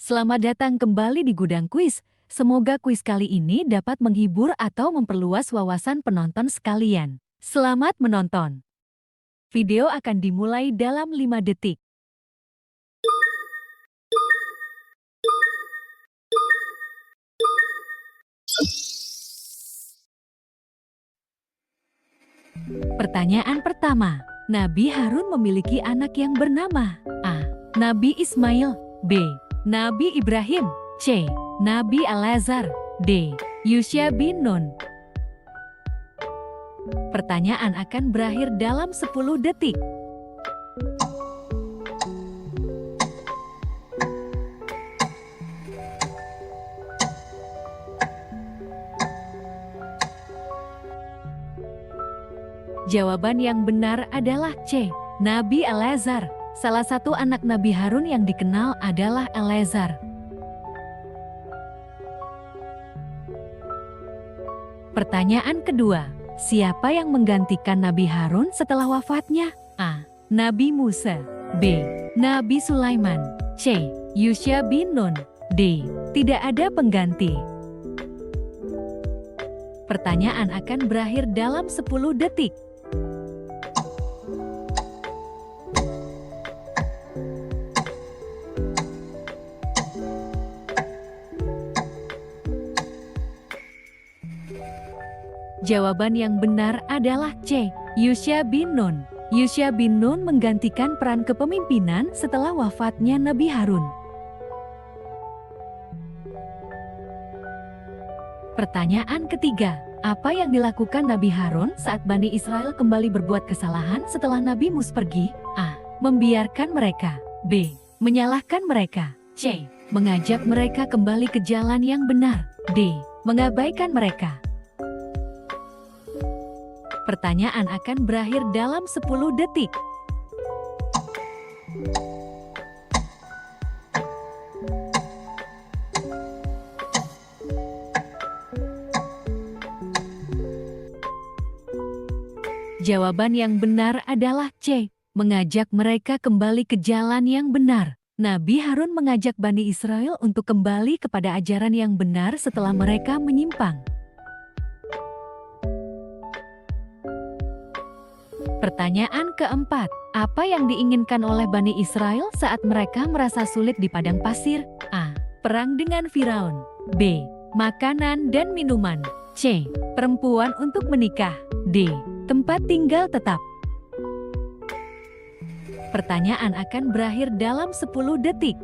Selamat datang kembali di Gudang Kuis. Semoga kuis kali ini dapat menghibur atau memperluas wawasan penonton sekalian. Selamat menonton. Video akan dimulai dalam 5 detik. Pertanyaan pertama. Nabi Harun memiliki anak yang bernama A. Nabi Ismail, B. Nabi Ibrahim, C. Nabi Al-Azhar, D. Yusya bin Nun. Pertanyaan akan berakhir dalam 10 detik. Jawaban yang benar adalah C. Nabi Al-Azhar. Salah satu anak Nabi Harun yang dikenal adalah Al-Azhar. Pertanyaan kedua. Siapa yang menggantikan Nabi Harun setelah wafatnya? A. Nabi Musa, B. Nabi Sulaiman, C. Yusya bin Nun, D. Tidak ada pengganti. Pertanyaan akan berakhir dalam 10 detik. Jawaban yang benar adalah C. Yusya bin Nun. Yusya bin Nun menggantikan peran kepemimpinan setelah wafatnya Nabi Harun. Pertanyaan ketiga. Apa yang dilakukan Nabi Harun saat Bani Israel kembali berbuat kesalahan setelah Nabi Musa pergi? A. Membiarkan mereka. B. Menyalahkan mereka. C. Mengajak mereka kembali ke jalan yang benar. D. Mengabaikan mereka. Pertanyaan akan berakhir dalam 10 detik. Jawaban yang benar adalah C. Mengajak mereka kembali ke jalan yang benar. Nabi Harun mengajak Bani Israel untuk kembali kepada ajaran yang benar setelah mereka menyimpang. Pertanyaan keempat. Apa yang diinginkan oleh Bani Israel saat mereka merasa sulit di padang pasir? A. Perang dengan Firaun. B. Makanan dan minuman. C. Perempuan untuk menikah. D. Tempat tinggal tetap. Pertanyaan akan berakhir dalam 10 detik.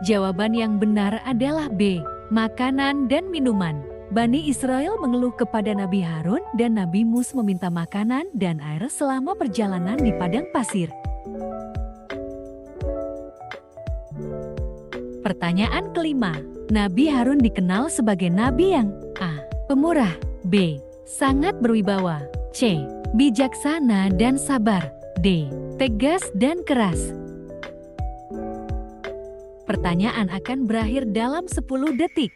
Jawaban yang benar adalah B. Makanan dan minuman. Bani Israel mengeluh kepada Nabi Harun dan Nabi Musa meminta makanan dan air selama perjalanan di padang pasir. Pertanyaan kelima. Nabi Harun dikenal sebagai nabi yang A. Pemurah, B. Sangat berwibawa, C. Bijaksana dan sabar, D. Tegas dan keras. Pertanyaan akan berakhir dalam 10 detik.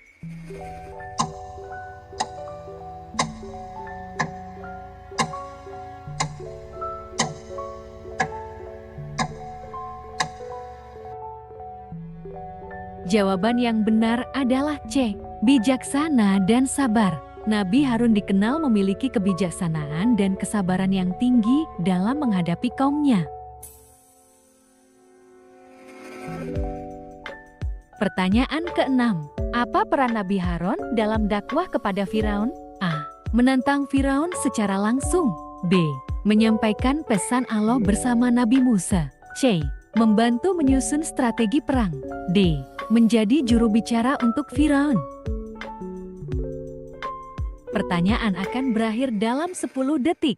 Jawaban yang benar adalah C. Bijaksana dan sabar. Nabi Harun dikenal memiliki kebijaksanaan dan kesabaran yang tinggi dalam menghadapi kaumnya. Pertanyaan keenam. Apa peran Nabi Harun dalam dakwah kepada Firaun? A. Menantang Firaun secara langsung. B. Menyampaikan pesan Allah bersama Nabi Musa. C. Membantu menyusun strategi perang. D. Menjadi juru bicara untuk Firaun. Pertanyaan akan berakhir dalam 10 detik.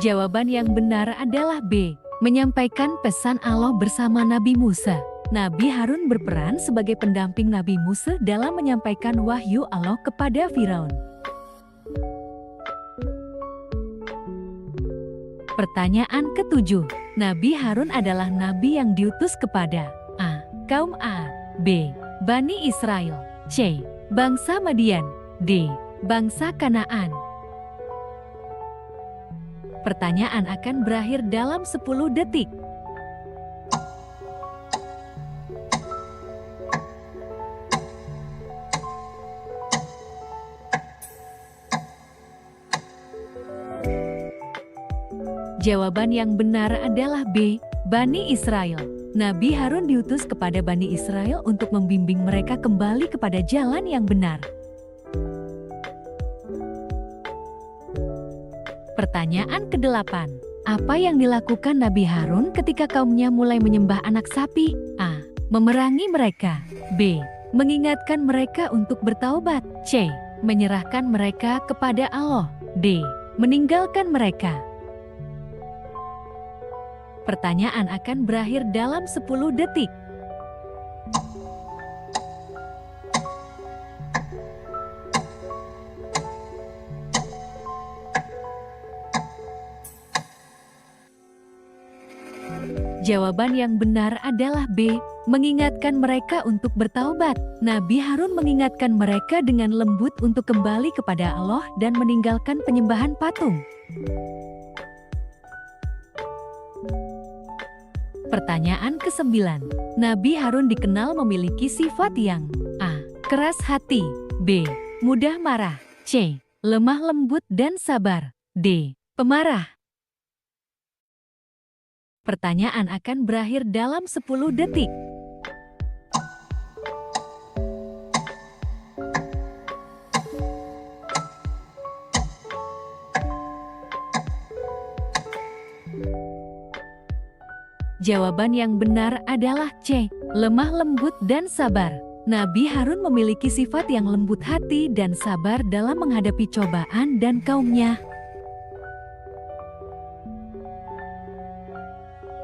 Jawaban yang benar adalah B. Menyampaikan pesan Allah bersama Nabi Musa. Nabi Harun berperan sebagai pendamping Nabi Musa dalam menyampaikan wahyu Allah kepada Firaun. Pertanyaan ketujuh. Nabi Harun adalah nabi yang diutus kepada A. Kaum Ad, B. Bani Israel, C. Bangsa Madian, D. Bangsa Kanaan. Pertanyaan akan berakhir dalam 10 detik. Jawaban yang benar adalah B. Bani Israel. Nabi Harun diutus kepada Bani Israel untuk membimbing mereka kembali kepada jalan yang benar. Pertanyaan ke-8. Apa yang dilakukan Nabi Harun ketika kaumnya mulai menyembah anak sapi? A. Memerangi mereka. B. Mengingatkan mereka untuk bertaubat. C. Menyerahkan mereka kepada Allah. D. Meninggalkan mereka. Pertanyaan akan berakhir dalam 10 detik. Jawaban yang benar adalah B. Mengingatkan mereka untuk bertaubat. Nabi Harun mengingatkan mereka dengan lembut untuk kembali kepada Allah dan meninggalkan penyembahan patung. Pertanyaan ke-9. Nabi Harun dikenal memiliki sifat yang A. Keras hati, B. Mudah marah, C. Lemah lembut dan sabar, D. Pemarah. Pertanyaan akan berakhir dalam 10 detik. Jawaban yang benar adalah C. Lemah lembut dan sabar. Nabi Harun memiliki sifat yang lembut hati dan sabar dalam menghadapi cobaan dan kaumnya.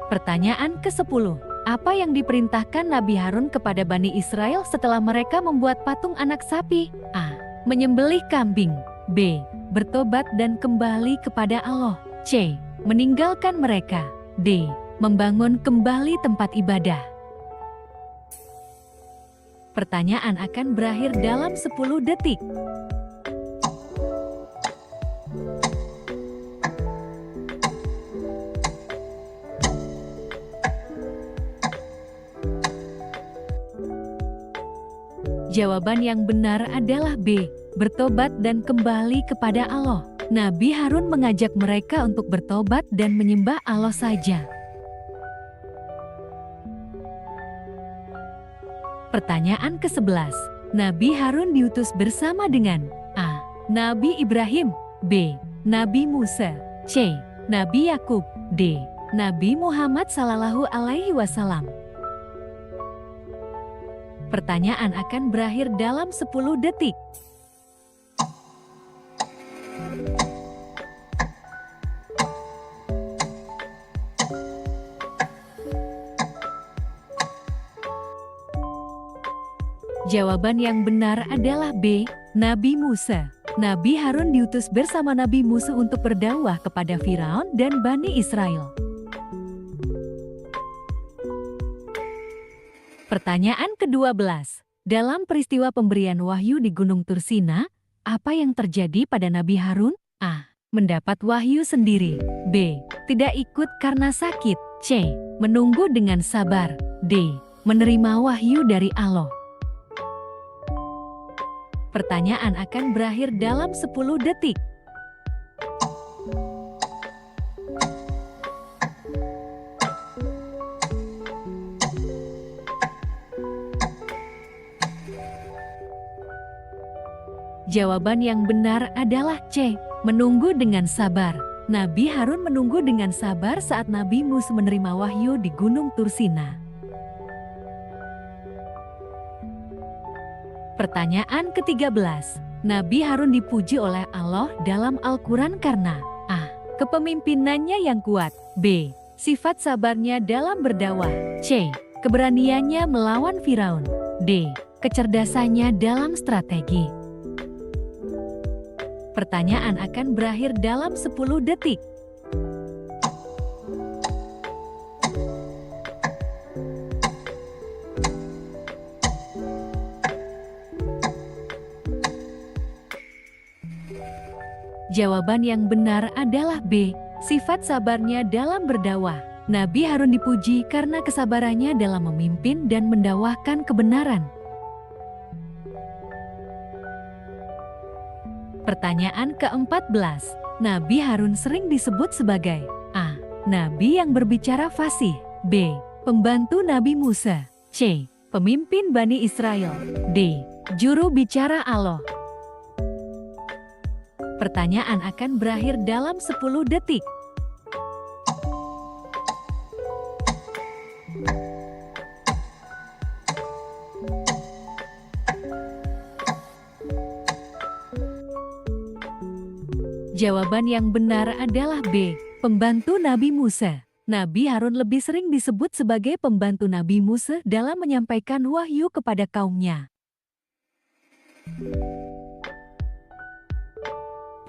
Pertanyaan ke-10. Apa yang diperintahkan Nabi Harun kepada Bani Israel setelah mereka membuat patung anak sapi? A. Menyembelih kambing. B. Bertobat dan kembali kepada Allah. C. Meninggalkan mereka. D. Membangun kembali tempat ibadah. Pertanyaan akan berakhir dalam 10 detik. Jawaban yang benar adalah B. Bertobat dan kembali kepada Allah. Nabi Harun mengajak mereka untuk bertobat dan menyembah Allah saja. Pertanyaan ke-11. Nabi Harun diutus bersama dengan A. Nabi Ibrahim, B. Nabi Musa, C. Nabi Yakub, D. Nabi Muhammad Sallallahu Alaihi Wasallam. Pertanyaan akan berakhir dalam 10 detik. Jawaban yang benar adalah B. Nabi Musa. Nabi Harun diutus bersama Nabi Musa untuk berdakwah kepada Firaun dan Bani Israel. Pertanyaan ke-12. Dalam peristiwa pemberian wahyu di Gunung Tursina, apa yang terjadi pada Nabi Harun? A. Mendapat wahyu sendiri. B. Tidak ikut karena sakit. C. Menunggu dengan sabar. D. Menerima wahyu dari Allah. Pertanyaan akan berakhir dalam 10 detik. Jawaban yang benar adalah C. Menunggu dengan sabar. Nabi Harun menunggu dengan sabar saat Nabi Musa menerima wahyu di Gunung Tursina. Pertanyaan ke-13. Nabi Harun dipuji oleh Allah dalam Al-Quran karena A. Kepemimpinannya yang kuat. B. Sifat sabarnya dalam berdakwah. C. Keberaniannya melawan Firaun. D. Kecerdasannya dalam strategi. Pertanyaan akan berakhir dalam 10 detik. Jawaban yang benar adalah B. Sifat sabarnya dalam berdakwah. Nabi Harun dipuji karena kesabarannya dalam memimpin dan mendakwahkan kebenaran. Pertanyaan ke-14. Nabi Harun sering disebut sebagai A. Nabi yang berbicara fasih. B. Pembantu Nabi Musa. C. Pemimpin Bani Israel. D. Juru bicara Allah. Pertanyaan akan berakhir dalam 10 detik. Jawaban yang benar adalah B. Pembantu Nabi Musa. Nabi Harun lebih sering disebut sebagai pembantu Nabi Musa dalam menyampaikan wahyu kepada kaumnya.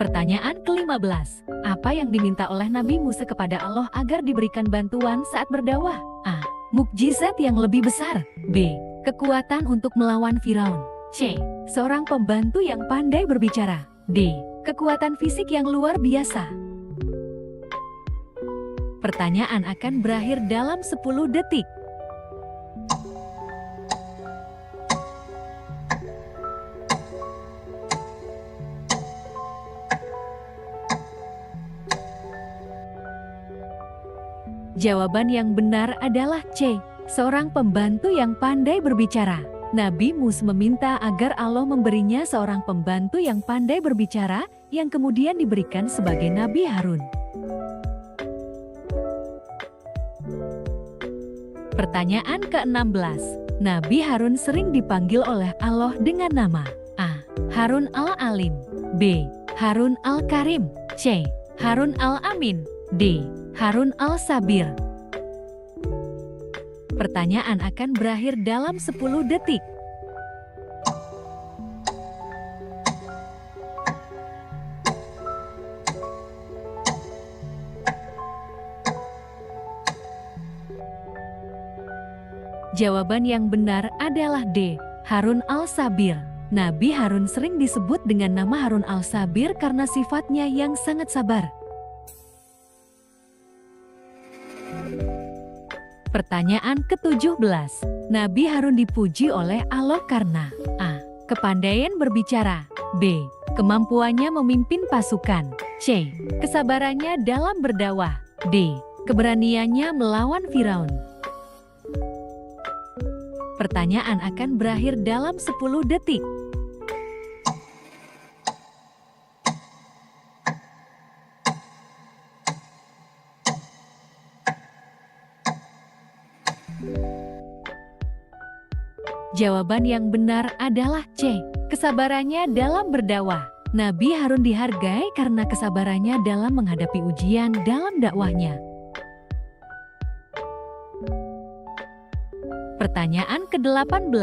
Pertanyaan ke-15. Apa yang diminta oleh Nabi Musa kepada Allah agar diberikan bantuan saat berdakwah? A. Mukjizat yang lebih besar. B. Kekuatan untuk melawan Firaun. C. Seorang pembantu yang pandai berbicara. D. Kekuatan fisik yang luar biasa. Pertanyaan akan berakhir dalam 10 detik. Jawaban yang benar adalah C. Seorang pembantu yang pandai berbicara. Nabi Musa meminta agar Allah memberinya seorang pembantu yang pandai berbicara, yang kemudian diberikan sebagai Nabi Harun. Pertanyaan ke-16. Nabi Harun sering dipanggil oleh Allah dengan nama A. Harun al-Alim. B. Harun al-Karim. C. Harun al-Amin. D. Harun al-Sabir. Pertanyaan akan berakhir dalam 10 detik. Jawaban yang benar adalah D. Harun al-Sabir. Nabi Harun sering disebut dengan nama Harun al-Sabir karena sifatnya yang sangat sabar. Pertanyaan ke-17. Nabi Harun dipuji oleh Allah karena A. Kepandaian berbicara. B. Kemampuannya memimpin pasukan. C. Kesabarannya dalam berdakwah. D. Keberaniannya melawan Firaun. Pertanyaan akan berakhir dalam 10 detik. Jawaban yang benar adalah C. Kesabarannya dalam berdakwah. Nabi Harun dihargai karena kesabarannya dalam menghadapi ujian dalam dakwahnya. Pertanyaan ke-18.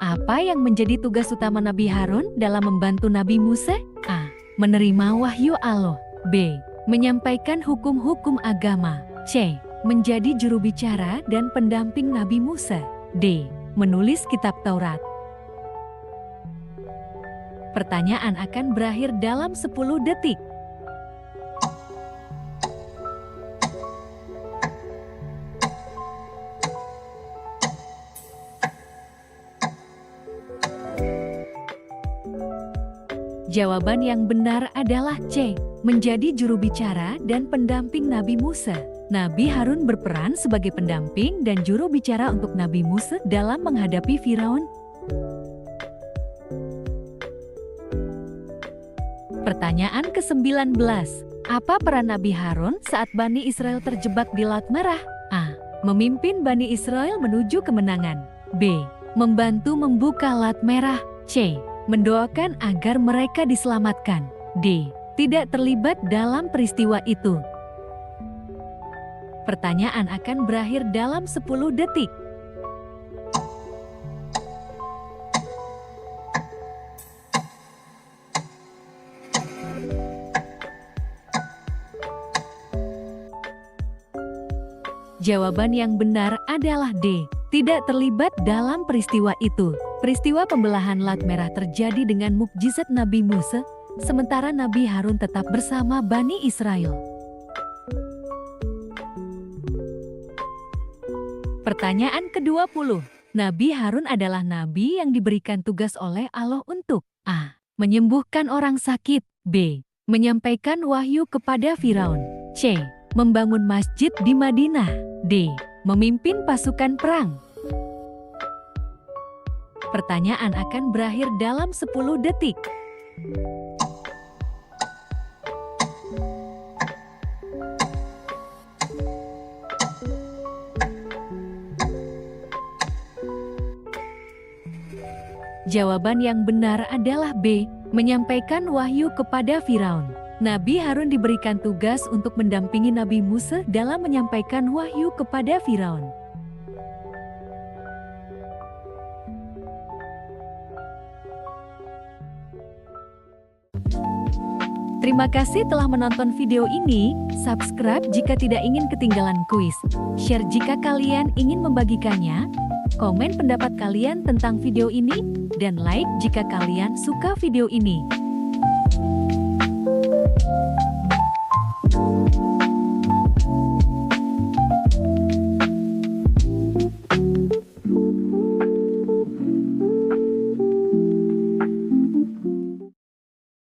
Apa yang menjadi tugas utama Nabi Harun dalam membantu Nabi Musa? A. Menerima wahyu Allah. B. Menyampaikan hukum-hukum agama. C. Menjadi juru bicara dan pendamping Nabi Musa. D. Menulis kitab Taurat. Pertanyaan akan berakhir dalam 10 detik. Jawaban yang benar adalah C. Menjadi juru bicara dan pendamping Nabi Musa. Nabi Harun berperan sebagai pendamping dan juru bicara untuk Nabi Musa dalam menghadapi Firaun. Pertanyaan ke-19. Apa peran Nabi Harun saat Bani Israel terjebak di Laut Merah? A. Memimpin Bani Israel menuju kemenangan. B. Membantu membuka Laut Merah. C. Mendoakan agar mereka diselamatkan. D. Tidak terlibat dalam peristiwa itu. Pertanyaan akan berakhir dalam 10 detik. Jawaban yang benar adalah D. Tidak terlibat dalam peristiwa itu. Peristiwa pembelahan Laut Merah terjadi dengan mukjizat Nabi Musa. sementara Nabi Harun tetap bersama Bani Israel. Pertanyaan ke-20. Nabi Harun adalah nabi yang diberikan tugas oleh Allah untuk A. Menyembuhkan orang sakit, B. Menyampaikan wahyu kepada Firaun, C. Membangun masjid di Madinah, D. Memimpin pasukan perang. Pertanyaan akan berakhir dalam 10 detik. Jawaban yang benar adalah B. Menyampaikan wahyu kepada Firaun. Nabi Harun diberikan tugas untuk mendampingi Nabi Musa dalam menyampaikan wahyu kepada Firaun. Terima kasih telah menonton video ini. Subscribe jika tidak ingin ketinggalan kuis. Share jika kalian ingin membagikannya. Komen pendapat kalian tentang video ini. Dan like jika kalian suka video ini.